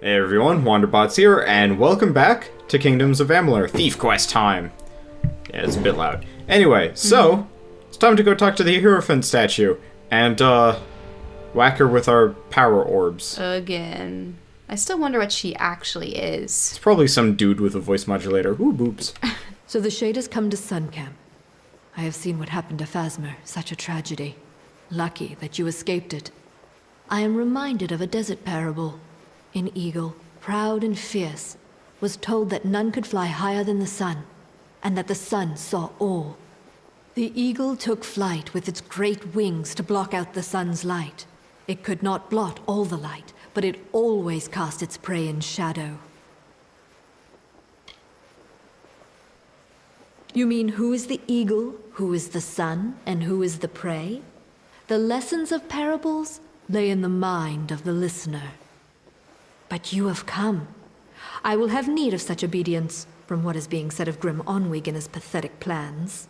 Hey everyone, Wanderbots here, and welcome back to Kingdoms of Amalur. Thief quest time! Yeah, it's a bit loud. Anyway, so, it's time to go talk to the Hierophant statue, and, whack her with our power orbs. Again. I still wonder what she actually is. It's probably some dude with a voice modulator. Ooh, boobs. So the Shade has come to Sun Camp. I have seen what happened to Phasmer, such a tragedy. Lucky that you escaped it. I am reminded of a desert parable. An eagle, proud and fierce, was told that none could fly higher than the sun, and that the sun saw all. The eagle took flight with its great wings to block out the sun's light. It could not blot all the light, but it always cast its prey in shadow. You mean who is the eagle, who is the sun, and who is the prey? The lessons of parables lay in the mind of the listener. But you have come. I will have need of such obedience, from what is being said of Grim Onwig and his pathetic plans.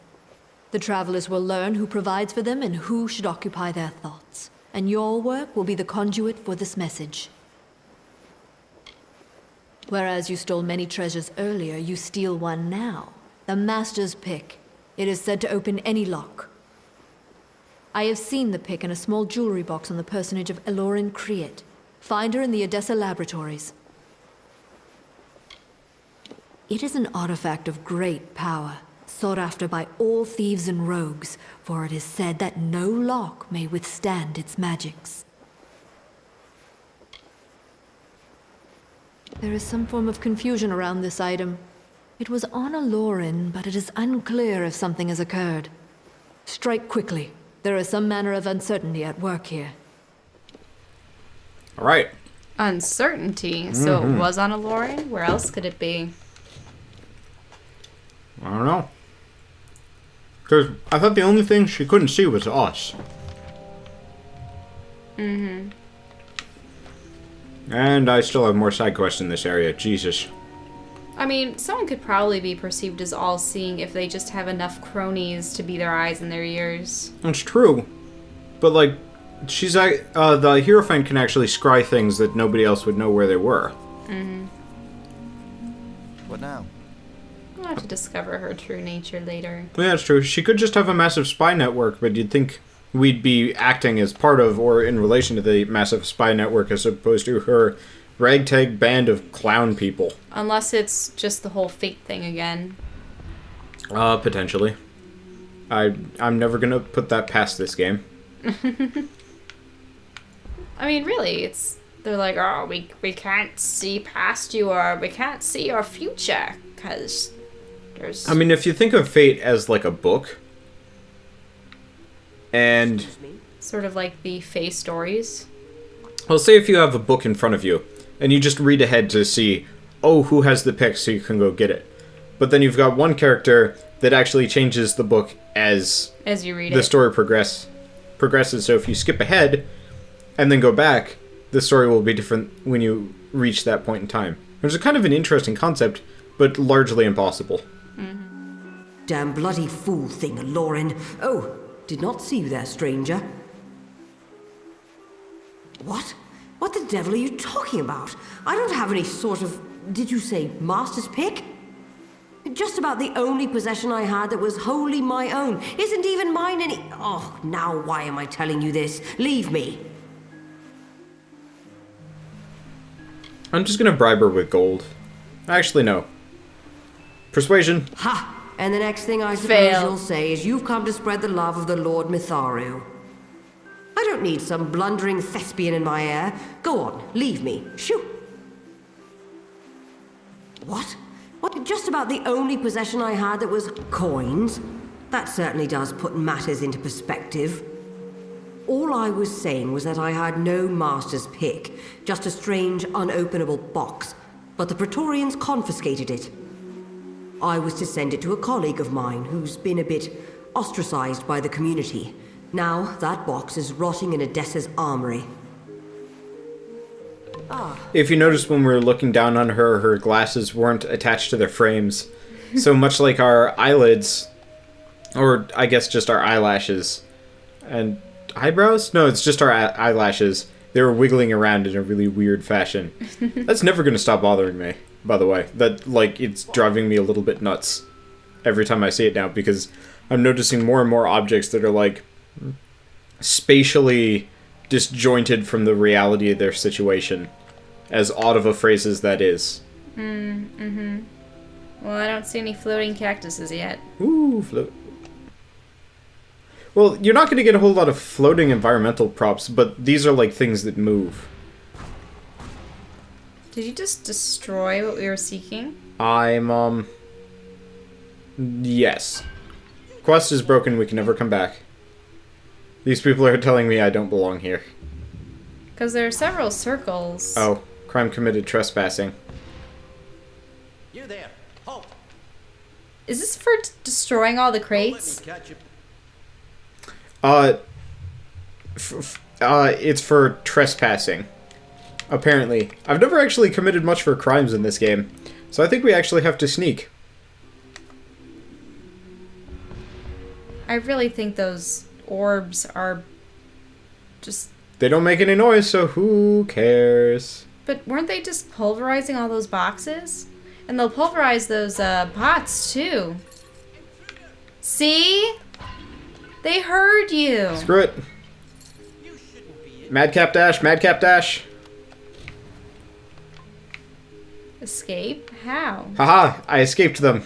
The travelers will learn who provides for them and who should occupy their thoughts, and your work will be the conduit for this message. Whereas you stole many treasures earlier, you steal one now. The Master's Pick. It is said to open any lock. I have seen the pick in a small jewelry box on the personage of Elorin Create. Find her in the Odessa laboratories. It is an artifact of great power, sought after by all thieves and rogues, for it is said that no lock may withstand its magics. There is some form of confusion around this item. It was on Elorin, but it is unclear if something has occurred. Strike quickly. There is some manner of uncertainty at work here. Alright. Uncertainty. So it was on Elorin? Where else could it be? I don't know. Because I thought the only thing she couldn't see was us. And I still have more side quests in this area. Jesus. I mean, someone could probably be perceived as all-seeing if they just have enough cronies to be their eyes and their ears. That's true. But, like, the Hierophant can actually scry things that nobody else would know where they were. What now? We'll have to discover her true nature later. Yeah, that's true. She could just have a massive spy network, but you'd think we'd be acting as part of or in relation to the massive spy network as opposed to her ragtag band of clown people. Unless it's just the whole fate thing again. Potentially. I'm never gonna put that past this game. I mean, really, they're like, oh, we can't see past you, or we can't see your future, because there's... I mean, if you think of Fate as like a book, and... sort of like the Fae stories. Well, say if you have a book in front of you, and you just read ahead to see, oh, who has the pick so you can go get it. But then you've got one character that actually changes the book as you read the story progresses. So if you skip ahead and then go back, the story will be different when you reach that point in time. Which is kind of an interesting concept, but largely impossible. Damn bloody fool thing, Lauren. Oh, did not see you there, stranger. What? What the devil are you talking about? I don't have any sort of... Did you say master's pick? Just about the only possession I had that was wholly my own. Isn't even mine any... Oh, now why am I telling you this? Leave me. I'm just gonna bribe her with gold. Actually, no. Persuasion. Ha! And the next thing I suppose Fail. you'll say is you've come to spread the love of the Lord Mitharu. I don't need some blundering thespian in my ear. Go on, leave me. Shoo! What? What? Just about the only possession I had that was coins? That certainly does put matters into perspective. All I was saying was that I had no master's pick, just a strange, unopenable box, but the Praetorians confiscated it. I was to send it to a colleague of mine who's been a bit ostracized by the community. Now, that box is rotting in Odessa's armory. If you notice when we were looking down on her, her glasses weren't attached to their frames. So much like our eyelids, or I guess just our eyelashes, and eyebrows? No, it's just our eyelashes they were wiggling around in a really weird fashion. That's never going to stop bothering me, by the way. That, like, it's driving me a little bit nuts every time I see it now, because I'm noticing more and more objects that are, like, spatially disjointed from the reality of their situation, as odd of a phrase as that is. Well, I don't see any floating cactuses yet. Ooh, float. Well, you're not going to get a whole lot of floating environmental props, but these are like things that move. Did you just destroy what we were seeking? Yes. Quest is broken, we can never come back. These people are telling me I don't belong here. Because there are several circles. Oh, crime committed trespassing. You there, halt! Is this for destroying all the Let crates? me catch you. It's for trespassing. Apparently. I've never actually committed much for crimes in this game, so I think we actually have to sneak. I really think those orbs are just... They don't make any noise, so who cares? But weren't they just pulverizing all those boxes? And they'll pulverize those pots, too. See? They heard you. Screw it. You shouldn't be in. Madcap dash, madcap dash. Escape? How? Haha, I escaped them.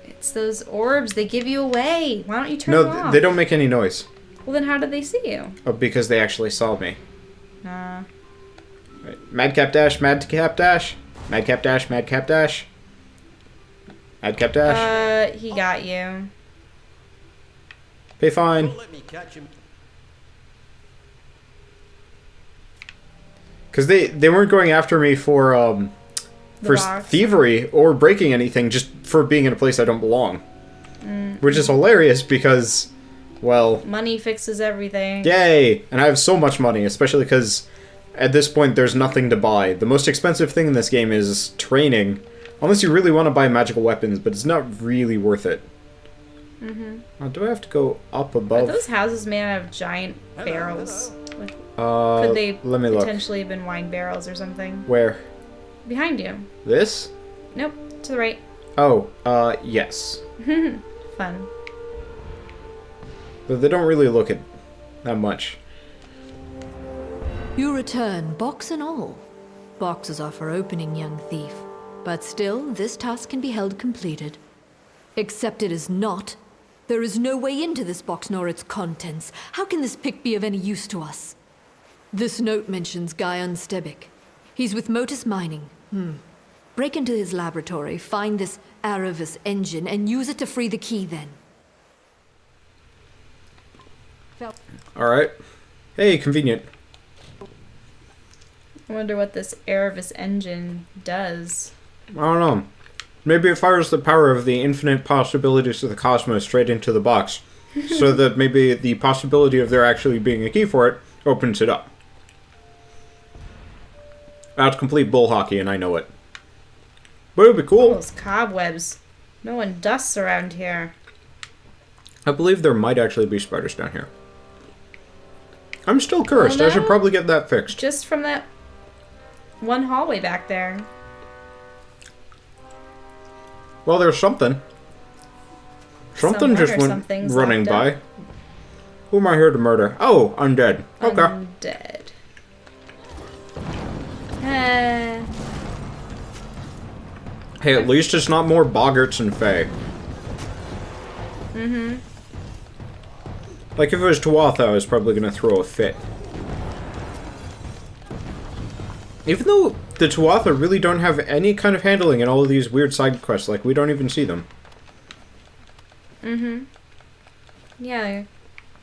It's those orbs. They give you away. Why don't you turn them No, off? they don't make any noise. Well, then how did they see you? Oh, because they actually saw me. Nah. Right. Madcap dash, madcap dash. Madcap dash, madcap dash. Madcap dash. He got you. Pay fine. Don't let me catch him. Because they weren't going after me for box. thievery or breaking anything, just for being in a place I don't belong. Which is hilarious because, well, Money fixes everything. yay! And I have so much money, especially because at this point there's nothing to buy. The most expensive thing in this game is training, unless you really want to buy magical weapons, but it's not really worth it. Do I have to go up Are above? those houses made out of giant Hello, barrels? Like, Let could they me look. potentially have been wine barrels or something? Where? Behind you. This? Nope. To the right. Oh, yes. Fun. But they don't really look at that much. You return, box and all. Boxes are for opening, young thief. But still, this task can be held completed. Except it is not. There is no way into this box nor its contents. How can this pick be of any use to us? This note mentions Guyon Stebic. He's with Motus Mining. Break into his laboratory, find this Aravis engine, and use it to free the key then. Alright. Hey, convenient. I wonder what this Aravis engine does. I don't know. Maybe it fires the power of the infinite possibilities of the cosmos straight into the box, so that maybe the possibility of there actually being a key for it opens it up. That's complete bull hockey, and I know it. But it'd be cool. Those cobwebs. No one dusts around here. I believe there might actually be spiders down here. I'm still cursed. Oh, I should no. probably get that fixed. Just from that one hallway back there. Well, there's something. Something Someone just or went something's running locked by. up. Who am I here to murder? Oh, undead. Okay. Undead. Eh. Hey, at least it's not more boggarts and fae. Like, if it was Tuatha, I was probably gonna throw a fit. Even though the Tuatha really don't have any kind of handling in all of these weird side quests, like, we don't even see them. Yeah.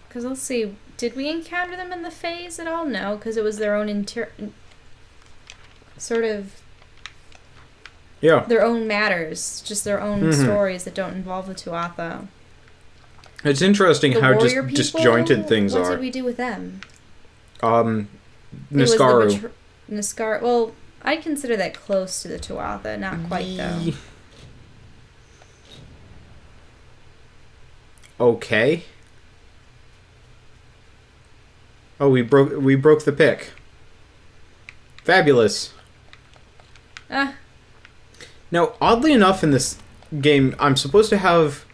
Because let's see. Did we encounter them in the phase at all? No, because it was their own sort of Yeah. their own matters, just their own stories that don't involve the Tuatha. It's interesting The how just warrior people, disjointed things what are. did we do with them? Niskaru. It was Niskaru. Well, I'd consider that close to the Tuatha, not quite though. Okay. Oh, we broke the pick. Fabulous. Ah, Now, oddly enough, in this game, I'm supposed to have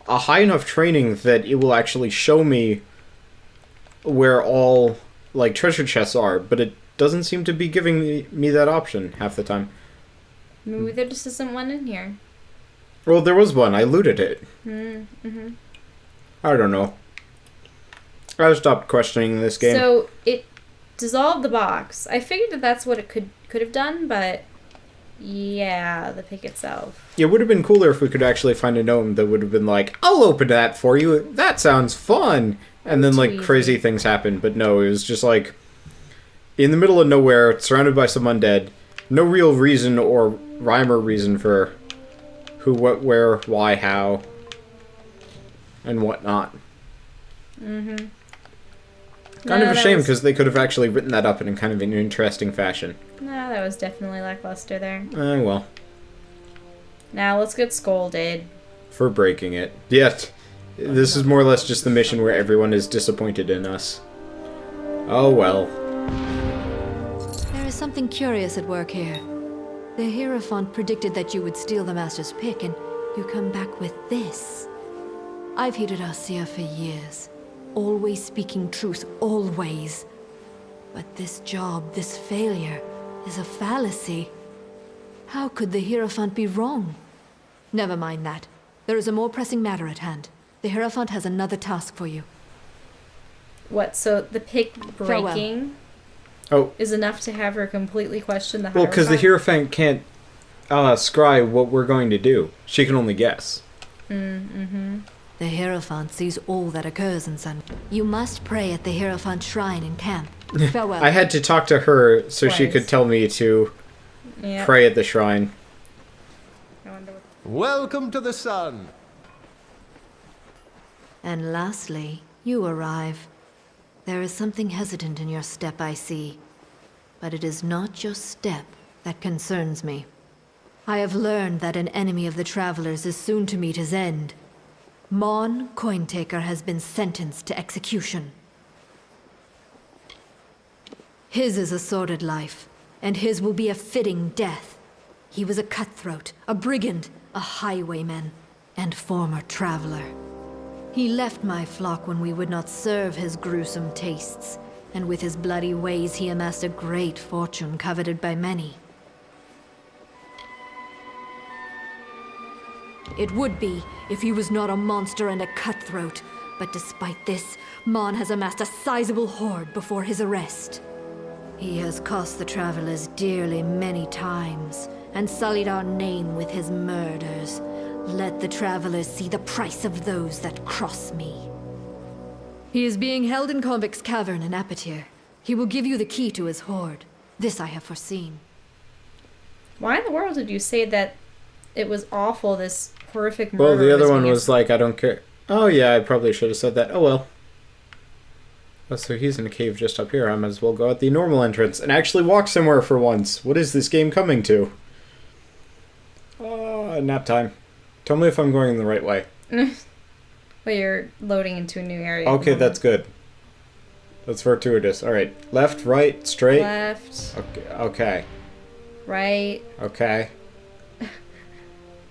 a high enough training that it will actually show me where all, like, treasure chests are, but it doesn't seem to be giving me that option half the time. maybe there just isn't one in here. Well, there was one. I looted it. Mm-hmm. I don't know. I stopped questioning this game. So it dissolved the box. I figured that that's what it could have done, but yeah, the pick itself. It would have been cooler if we could actually find a gnome that would have been like, I'll open that for you. That sounds fun. And then, like, crazy things happen. But no, it was just, like, in the middle of nowhere, surrounded by some undead. No real reason or rhyme or reason for who, what, where, why, how, and whatnot. Mm-hmm. Kind of a shame, because they could have actually written that up in kind of an interesting fashion. No, that was definitely lackluster there. Well. Now let's get scolded. For breaking it. Yet, this is more or less just the mission where everyone is disappointed in us. Oh well. There is something curious at work here. The Hierophant predicted that you would steal the Master's pick, and you come back with this. I've hated Arcia for years. Always speaking truth, always. But this job, this failure, is a fallacy. How could the Hierophant be wrong? Never mind that. There is a more pressing matter at hand. The Hierophant has another task for you. What, so the pick breaking Oh, is enough to have her completely question the well, because the Hierophant? Hierophant can't scry what we're going to do. She can only guess. Mm-hmm. The Hierophant sees all that occurs in Sun. You must pray at the Hierophant shrine in camp. Farewell. I had to talk to her so she Twice. could tell me to Yeah. pray at the shrine. I wonder what... Welcome to the sun. And lastly, you arrive. There is something hesitant in your step, I see. But it is not your step that concerns me. I have learned that an enemy of the Travelers is soon to meet his end. Mon Cointaker has been sentenced to execution. His is a sordid life, and his will be a fitting death. He was a cutthroat, a brigand, a highwayman, and former traveler. He left my flock when we would not serve his gruesome tastes, and with his bloody ways he amassed a great fortune coveted by many. It would be if he was not a monster and a cutthroat, but despite this, Mon has amassed a sizable hoard before his arrest. He has cost the Travelers dearly many times, and sullied our name with his murders. Let the Travelers see the price of those that cross me. He is being held in Convict's Cavern in Apatir. He will give you the key to his hoard. This I have foreseen. Why in the world did you say that it was awful, this horrific murder? Well, the other one being was like, I don't care. Oh, yeah, I probably should have said that. Oh, well. Oh, so he's in a cave just up here. I might as well go out the normal entrance and actually walk somewhere for once. What is this game coming to? Nap time. Tell me if I'm going the right way. Well, you're loading into a new area. Okay, that's good. That's fortuitous. Alright. Left, right, straight. Left, Okay. right, Okay.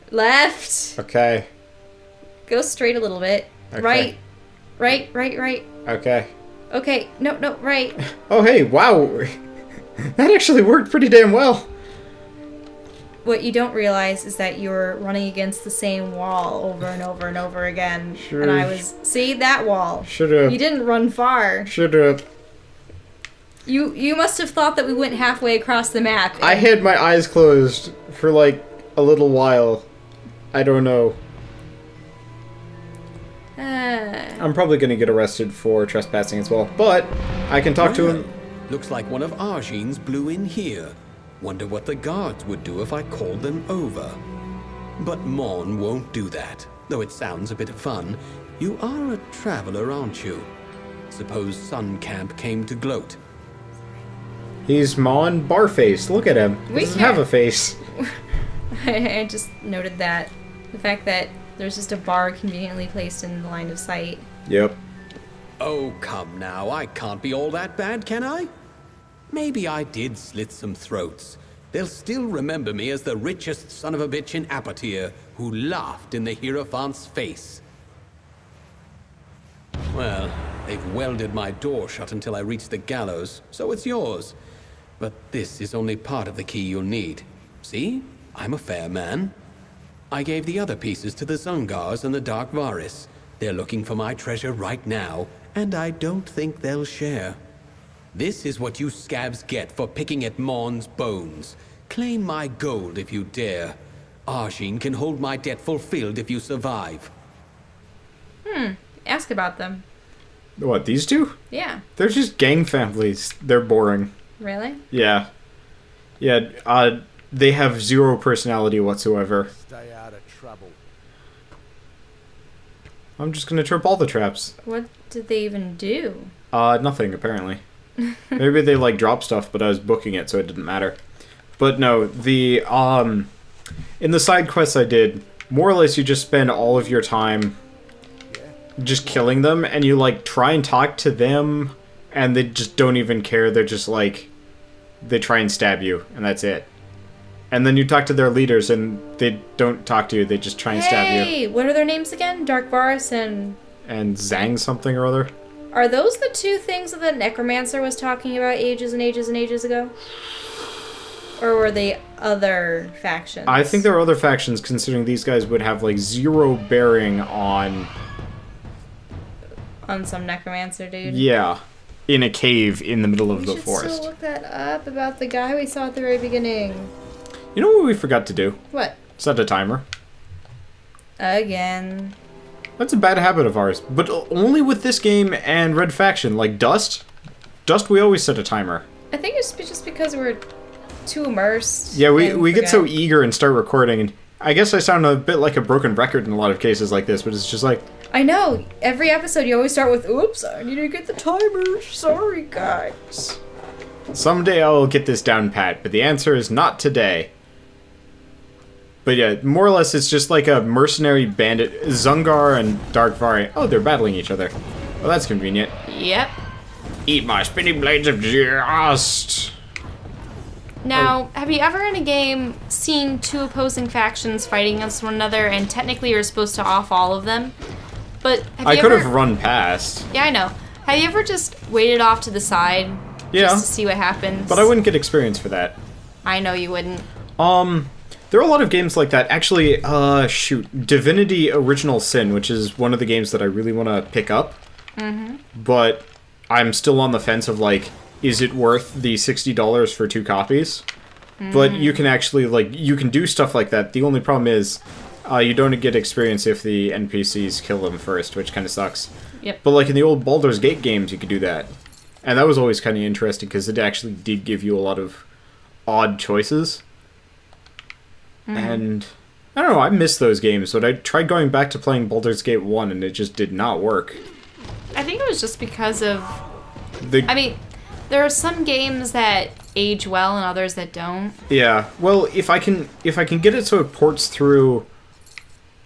left. Okay. Go straight a little bit. Okay. Right, right. Okay. Okay, no, right. Oh, hey, wow. That actually worked pretty damn well. What you don't realize is that you're running against the same wall over and over and over again. Sure. And I was... See, that wall. Should've. You didn't run far. Should've. You must have thought that we went halfway across the map. I had my eyes closed for like a little while. I don't know. I'm probably gonna get arrested for trespassing as well, but I can talk to him. Looks like one of our Arjeans blew in here. Wonder what the guards would do if I called them over. But Mon won't do that, though it sounds a bit of fun. You are a traveler, aren't you? Suppose Sun Camp came to gloat. He's Mon Barface. Look at him. He We doesn't can't- have a face. I just noted that. The fact that there's just a bar conveniently placed in the line of sight. Yep. Oh, come now. I can't be all that bad, can I? Maybe I did slit some throats. They'll still remember me as the richest son of a bitch in Apatir who laughed in the Hierophant's face. Well, they've welded my door shut until I reach the gallows, so it's yours. But this is only part of the key you'll need. See? I'm a fair man. I gave the other pieces to the Zungars and the Dark Varis. They're looking for my treasure right now, and I don't think they'll share. This is what you scabs get for picking at Morn's bones. Claim my gold if you dare. Arjin can hold my debt fulfilled if you survive. Ask about them. What, these two? Yeah. They're just gang families. They're boring. Really? Yeah. Yeah, they have zero personality whatsoever. Stay out of trouble. I'm just gonna trip all the traps. What did they even do? Nothing, apparently. Maybe they, like, drop stuff, but I was booking it, so it didn't matter. But no, the, in the side quests I did, more or less you just spend all of your time just killing them, and you, like, try and talk to them, and they just don't even care. They're just, like, they try and stab you, and that's it. And then you talk to their leaders, and they don't talk to you, they just try and stab you. Hey, what are their names again? Dark Varis and Zang something or other. Are those the two things that the Necromancer was talking about ages and ages and ages ago? Or were they other factions? I think there are other factions, considering these guys would have, like, zero bearing on... On some Necromancer dude? Yeah. In a cave in the middle of the We should forest. still look that up about the guy we saw at the very beginning. You know what we forgot to do? What? Set a timer. Again. That's a bad habit of ours, but only with this game and Red Faction. Like Dust, we always set a timer. I think it's just because we're too immersed. Yeah, and we get so forget. eager and start recording, and I guess I sound a bit like a broken record in a lot of cases like this, but it's just like... I know. Every episode you always start with, oops, I need to get the timer. Sorry, guys. Someday I'll get this down pat, but the answer is not today. But yeah, more or less it's just like a mercenary bandit. Zungar and Dark Vari. Oh, they're battling each other. Well, that's convenient. Yep. Eat my spinning blades of just. Now, have you ever in a game seen two opposing factions fighting against one another, and technically you're supposed to off all of them? But have I you could ever... have run past. Yeah, I know. Have you ever just waited off to the side Yeah. just to see what happens? But I wouldn't get experience for that. I know you wouldn't. There are a lot of games like that. Actually, shoot. Divinity Original Sin, which is one of the games that I really want to pick up. Mm-hmm. But I'm still on the fence of, like, is it worth the $60 for 2 copies? But you can actually, like, you can do stuff like that. The only problem is you don't get experience if the NPCs kill them first, which kind of sucks. Yep. But, like, in the old Baldur's Gate games, you could do that. And that was always kind of interesting, because it actually did give you a lot of odd choices. And, I don't know, I miss those games, but I tried going back to playing Baldur's Gate 1, and it just did not work. I think it was just because of... The, I mean, there are some games that age well and others that don't. Yeah, well, if I can get it so it ports through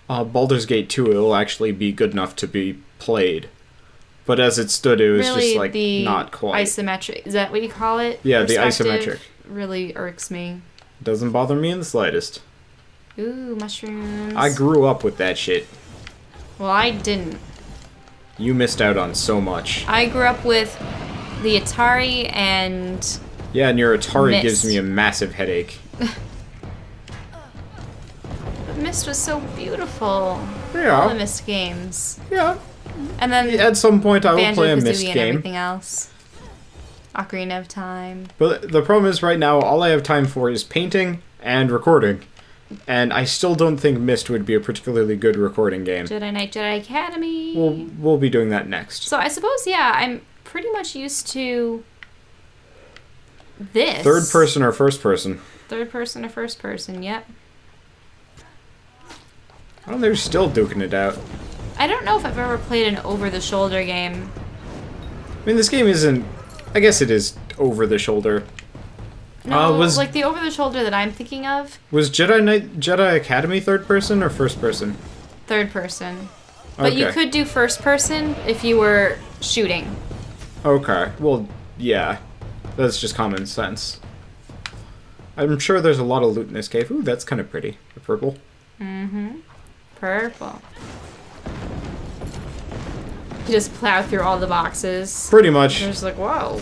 Baldur's Gate 2, it'll actually be good enough to be played. But as it stood, it was really, just, like, the not quite. Isometric, is that what you call it? Yeah, the Perspective isometric. really irks me. Doesn't bother me in the slightest. Ooh, mushrooms. I grew up with that shit. Well, I didn't. You missed out on so much. I grew up with the Atari and... Yeah, and your Atari Myst. gives me a massive headache. But Myst was so beautiful. All the Yeah, Myst games. yeah. And then At some point I will play a Banjo-Kazooie Myst and game. everything else. Ocarina of Time. But the problem is right now, all I have time for is painting and recording. And I still don't think Myst would be a particularly good recording game. Jedi Knight Jedi Academy. We'll be doing that next. So I suppose, yeah, I'm pretty much used to this. Third person or first person? Third person or first person, yep. Oh, they're still duking it out. I don't know if I've ever played an over-the-shoulder game. I mean, this game isn't... I guess it is over the shoulder. No, was like the over-the-shoulder that I'm thinking of, was Jedi Academy third person or first person? third person. But you Okay. could do first person if you were shooting. Okay, well, yeah. That's just common sense. I'm sure there's a lot of loot in this cave. Ooh, that's kind of pretty. The purple. Purple. You just plow through all the boxes. Pretty much. You're just like, whoa.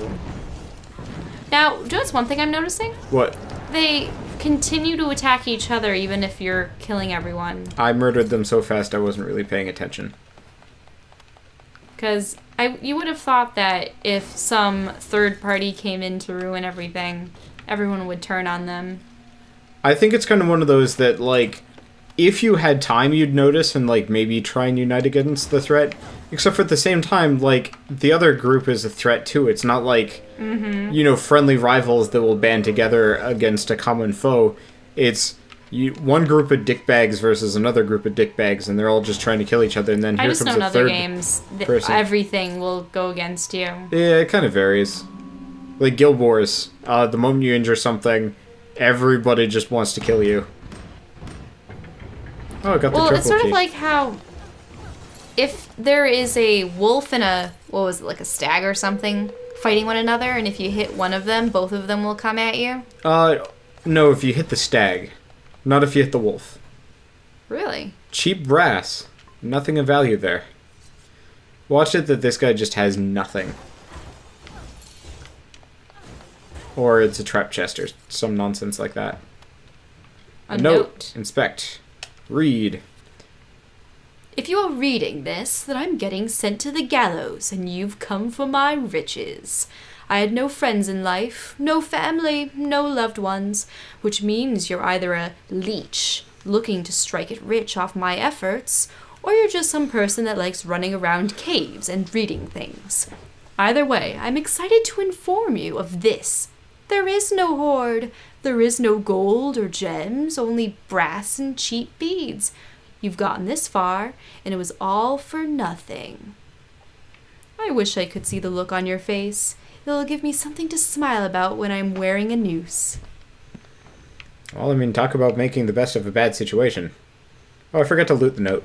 Now, do you know what's one thing I'm noticing? What? They continue to attack each other even if you're killing everyone. I murdered them so fast I wasn't really paying attention. Because you would have thought that if some third party came in to ruin everything, everyone would turn on them. I think it's kind of one of those that, like, if you had time, you'd notice and, like, maybe try and unite against the threat. Except for at the same time, like, the other group is a threat, too. It's not like, you know, friendly rivals that will band together against a common foe. It's one group of dickbags versus another group of dickbags, and they're all just trying to kill each other, and then I here just comes know in a other third games that person. everything will go against you. Yeah, it kind of varies. Like Guild Wars, the moment you injure something, everybody just wants to kill you. Oh, I got the triple Well, it's sort key. of like how if there is a wolf and a, what was it, like a stag or something, fighting one another, and if you hit one of them, both of them will come at you? No, if you hit the stag. Not if you hit the wolf. Really? Cheap brass. Nothing of value there. Watch it that this guy just has nothing. Or it's a trap chest or some nonsense like that. A note. Inspect. Read. If you are reading this, then I'm getting sent to the gallows, and you've come for my riches. I had no friends in life, no family, no loved ones, which means you're either a leech, looking to strike it rich off my efforts, or you're just some person that likes running around caves and reading things. Either way, I'm excited to inform you of this. There is no hoard. There is no gold or gems, only brass and cheap beads. You've gotten this far, and it was all for nothing. I wish I could see the look on your face. It'll give me something to smile about when I'm wearing a noose. Well, I mean, talk about making the best of a bad situation. Oh, I forgot to loot the note.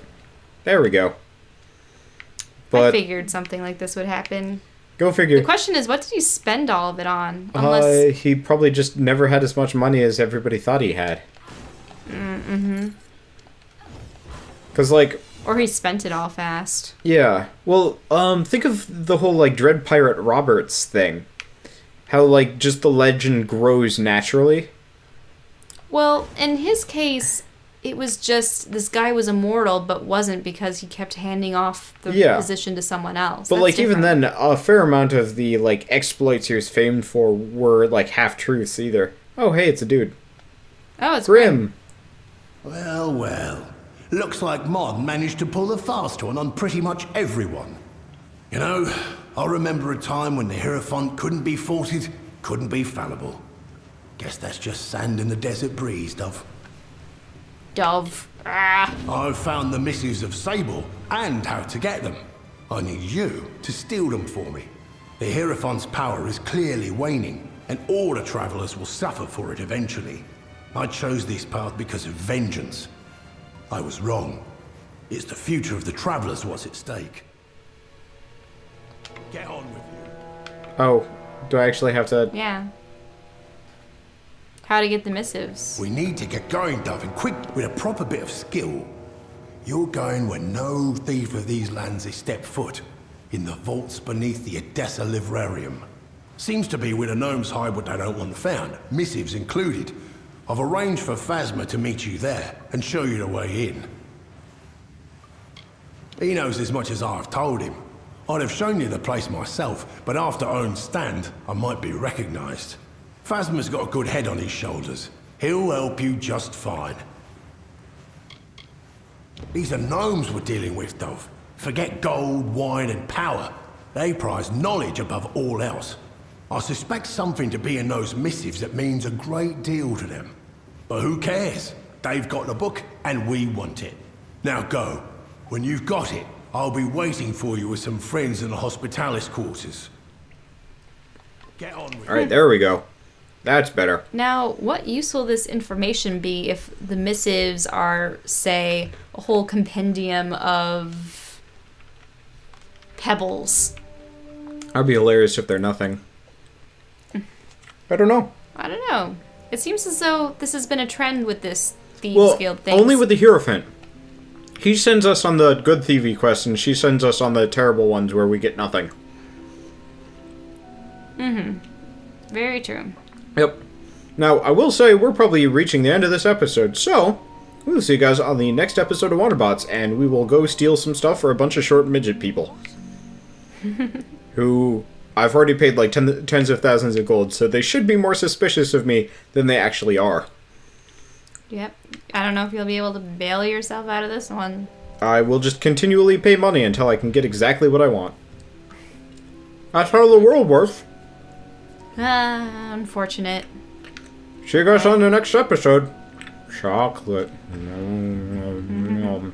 There we go. I But figured something like this would happen. go figure. The question is, what did he spend all of it on? Unless... He probably just never had as much money as everybody thought he had. Because, like... Or he spent it all fast. Yeah. Well, think of the whole, like, Dread Pirate Roberts thing. How, like, just the legend grows naturally. Well, in his case, it was just this guy was immortal, but wasn't because he kept handing off the position to someone else. But, That's like, even different. then, a fair amount of the, like, exploits he was famed for were, like, half-truths either. Oh, hey, it's a dude. Oh, it's Grim. Well, well. Looks like Mon managed to pull the fast one on pretty much everyone. You know, I remember a time when the Hierophant couldn't be faulted, couldn't be fallible. Guess that's just sand in the desert breeze, Dove. Dove. Ah. I've found the missives of Sable and how to get them. I need you to steal them for me. The Hierophant's power is clearly waning, and all the travelers will suffer for it eventually. I chose this path because of vengeance. I was wrong. It's the future of the travelers what's at stake. Get on with you. Oh, do I actually have to... Yeah. How to get the missives. We need to get going, Dove, and quick, with a proper bit of skill. You're going where no thief of these lands has stepped foot, in the vaults beneath the Odessa Livrarium. Seems to be where the gnomes hide what they don't want found, missives included. I've arranged for Phasma to meet you there, and show you the way in. He knows as much as I've told him. I'd have shown you the place myself, but after Owen's stand, I might be recognized. Phasma's got a good head on his shoulders. He'll help you just fine. These are gnomes we're dealing with, Dove. Forget gold, wine, and power. They prize knowledge above all else. I suspect something to be in those missives that means a great deal to them. But who cares? They've got the book, and we want it. Now go. When you've got it, I'll be waiting for you with some friends in the hospitalis quarters. Get on with it. Alright, there we go. That's better. Now, what use will this information be if the missives are, say, a whole compendium of pebbles? That'd be hilarious if they're nothing. I don't know. I don't know. It seems as though this has been a trend with this Thieves Guild thing. Only with the Hierophant. He sends us on the good thievy quests, and she sends us on the terrible ones where we get nothing. Very true. Yep. Now, I will say, we're probably reaching the end of this episode, so we'll see you guys on the next episode of Wanderbots, and we will go steal some stuff for a bunch of short midget people. Who I've already paid like tens of thousands of gold, so they should be more suspicious of me than they actually are. Yep. I don't know if you'll be able to bail yourself out of this one. I will just continually pay money until I can get exactly what I want. That's how the world works. Unfortunate. See you guys on the next episode. Chocolate. Nom, nom, nom.